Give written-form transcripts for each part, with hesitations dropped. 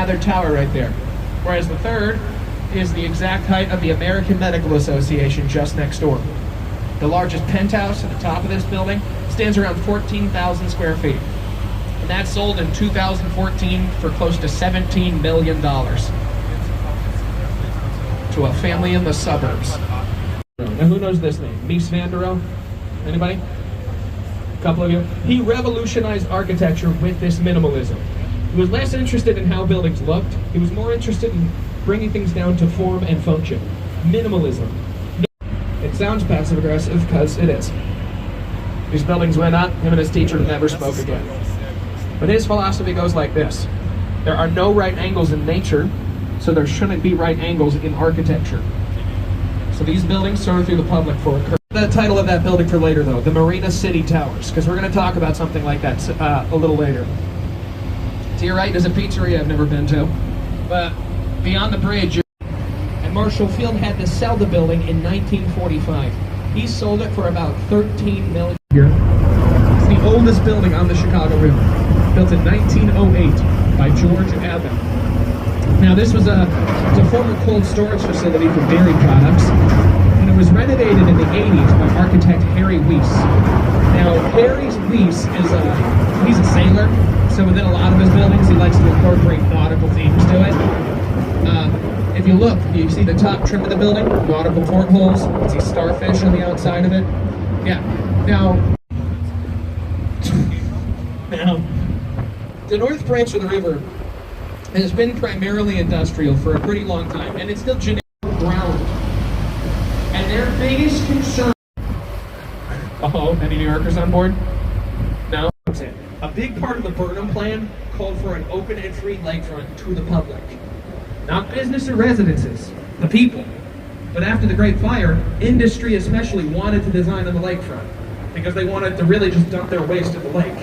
Mather Tower right there. Whereas the third is the exact height of the American Medical Association just next door. The largest penthouse at the top of this building stands around 14,000 square feet. And that sold in 2014 for close to $17 million to a family in the suburbs. Now who knows this name? Mies van der Rohe? Anybody? A couple of you? He revolutionized architecture with this minimalism. He was less interested in how buildings looked. He was more interested in bringing things down to form and function. Minimalism. It sounds passive aggressive because it is. These buildings went up, him and his teacher never spoke again. But his philosophy goes like this. There are no right angles in nature, so there shouldn't be right angles in architecture. So these buildings serve through the public for a the title of that building for later though, the Marina City Towers, because we're going to talk about something like that a little later. To your right is a pizzeria I've never been to, but beyond the bridge, and Marshall Field had to sell the building in 1945. He sold it for about $13 million. It's the oldest building on the Chicago River, built in 1908 by George Abbott. Now this was a former cold storage facility for dairy products, and it was renovated in the 80s by architect Harry Weiss. Now Harry Weiss is he's a sailor, so within a lot of his buildings he likes to incorporate nautical themes to it. If you look, you see the top trim of the building, nautical portholes, you see starfish on the outside of it. Yeah, now the North Branch of the river has been primarily industrial for a pretty long time, and it's still generic ground. And their biggest concern... Uh-oh, any New Yorkers on board? No? A big part of the Burnham Plan called for an open and free lakefront to the public. Not business or residences, the people. But after the Great Fire, industry especially wanted to design on the lakefront because they wanted to really just dump their waste at the lake.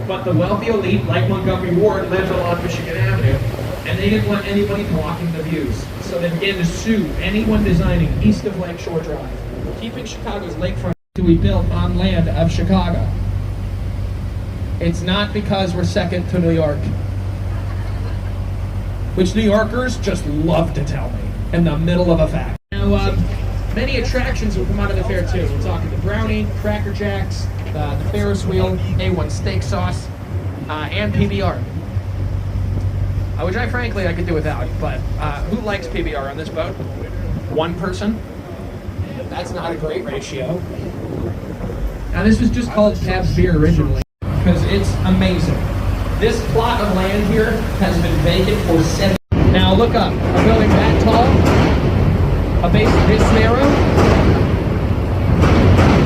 But the wealthy elite, like Montgomery Ward, lived along Michigan Avenue, and they didn't want anybody blocking the views. So they began to sue anyone designing east of Lakeshore Drive, keeping Chicago's lakefront to be built on land of Chicago. It's not because we're second to New York, which New Yorkers just love to tell me in the middle of a fact. Now, many attractions will come out of the fair too. We're talking the brownie, Cracker Jacks, the Ferris wheel, A1 steak sauce, and PBR. Which frankly I could do without, but who likes PBR on this boat? One person? That's not a great ratio. Now this was just called Pabst Beer originally, because it's amazing. This plot of land here has been vacant for 7 years. Now look up, a building that tall, a base this narrow,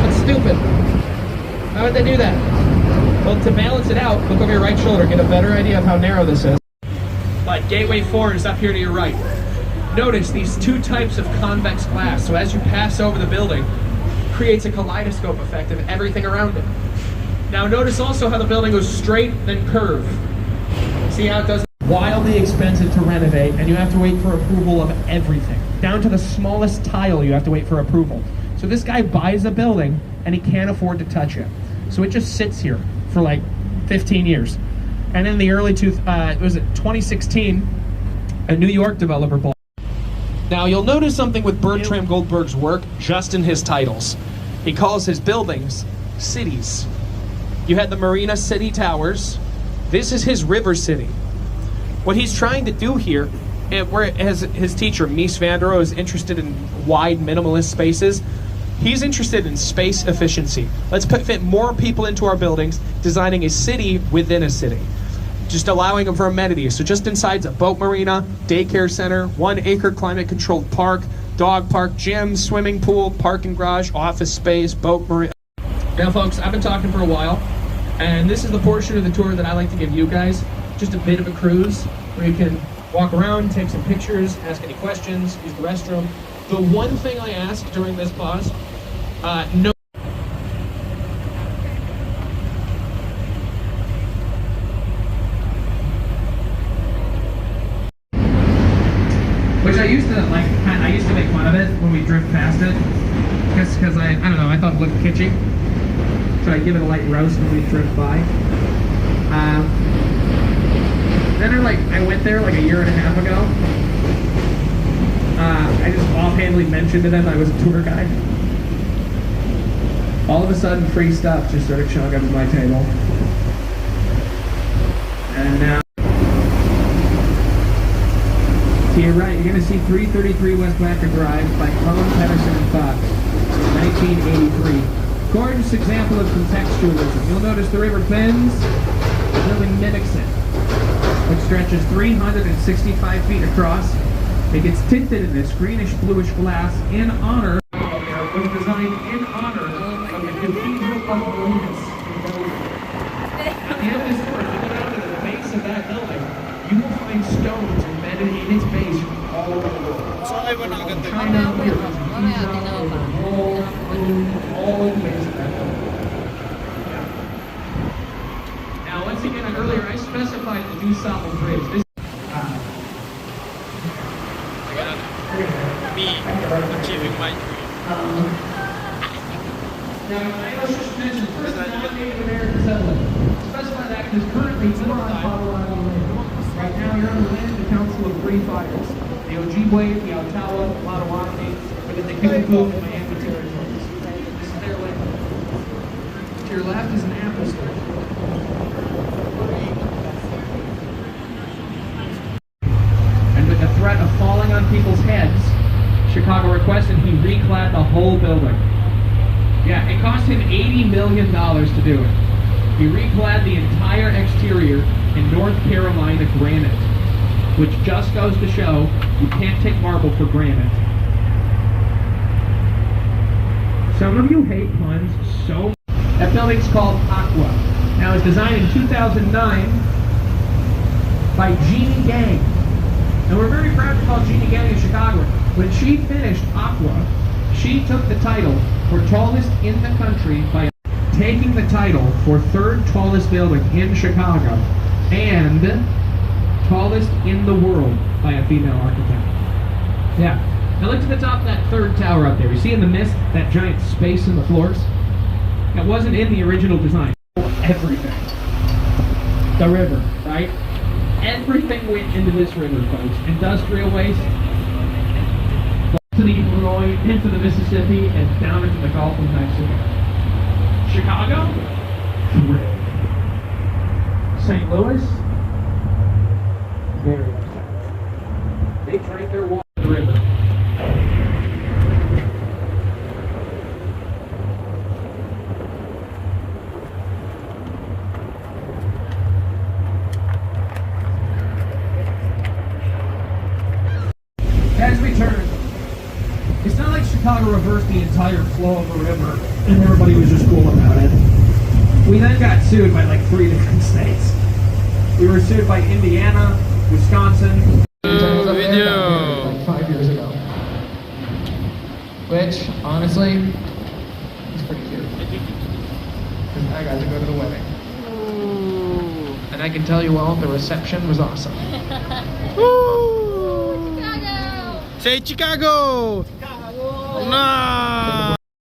that's stupid. How would they do that? Well, to balance it out, look over your right shoulder, get a better idea of how narrow this is. Like Gateway 4 is up here to your right. Notice these two types of convex glass, so as you pass over the building, creates a kaleidoscope effect of everything around it. Now notice also how the building goes straight, then curve. See how it does? Wildly expensive to renovate, and you have to wait for approval of everything. Down to the smallest tile you have to wait for approval. So this guy buys a building, and he can't afford to touch it. So it just sits here for like 15 years. And in the early 2016, a New York developer bought. Now you'll notice something with Bertram Goldberg's work just in his titles. He calls his buildings cities. You had the Marina City Towers. This is his River City. What he's trying to do here, whereas his teacher, Mies van der Rohe, is interested in wide minimalist spaces, he's interested in space efficiency. Let's fit more people into our buildings, designing a city within a city. Just allowing them for amenities. So just inside's a boat marina, daycare center, 1-acre climate-controlled park, dog park, gym, swimming pool, parking garage, office space, boat marina. Now folks, I've been talking for a while, and this is the portion of the tour that I like to give you guys. Just a bit of a cruise where you can walk around, take some pictures, ask any questions, use the restroom. The one thing I ask during this pause, no. Which I used to like. I used to make fun of it when we drift past it, because I don't know. I thought it looked kitschy. So I give it a light roast when we drift by. Then I went there like a year and a half ago. I just offhandedly mentioned to them I was a tour guide. All of a sudden, free stuff just started showing up at my table. And now, to your right, you're going to see 333 West Wacker Drive by Cohn, Pedersen, and Fox, 1983. Gorgeous example of contextualism. You'll notice the river bends, the building mimics it, which stretches 365 feet across. It gets tinted in this greenish-bluish glass in honor. It was designed in honor of the Cathedral of Leite. At the end of this tour, if you go down to the base of that building, you will find stones embedded in its base from all over the world. China, all in the base of that building. Yeah. Now, once again, earlier I specified the Du Sable Bridge. This me achieving my dream. Now, I just mentioned the first non-Native American settlement. Specify that because currently you're on Colorado land. Right now you're on the land of the Council of Three Fires. The Ojibwe, the Ottawa, the Potawatomi, and then the Kickapoo and Miami territories. This is their land. To your left is an atmosphere. And with the threat of falling on people's heads, Chicago requested he reclad the whole building. Yeah, it cost him $80 million to do it. He reclad the entire exterior in North Carolina granite, which just goes to show you can't take marble for granite. Some of you hate puns so much. That building's called Aqua. Now, it was designed in 2009 by Jeannie Gang. And we're very proud to call Jeannie Gang in Chicago. When she finished Aqua, she took the title for tallest in the country by taking the title for third tallest building in Chicago and tallest in the world by a female architect. Yeah. Now look to the top of that third tower up there. You see in the mist that giant space in the floors? That wasn't in the original design. Everything. The river, right? Everything went into this river, folks. Industrial waste, to the Illinois, into the Mississippi, and down into the Gulf of Mexico. Chicago? St. Louis? Very upset. They drank their water in the river. As we turn, it's not like Chicago reversed the entire flow of the river and everybody was just cool about it. We then got sued by like 3 different states. We were sued by Indiana, Wisconsin. Video. Like 5 years ago. Which, honestly, is pretty cute. Because I got to go to the wedding. Ooh. And I can tell you all, the reception was awesome. Woo! Say Chicago! Chicago! Nah!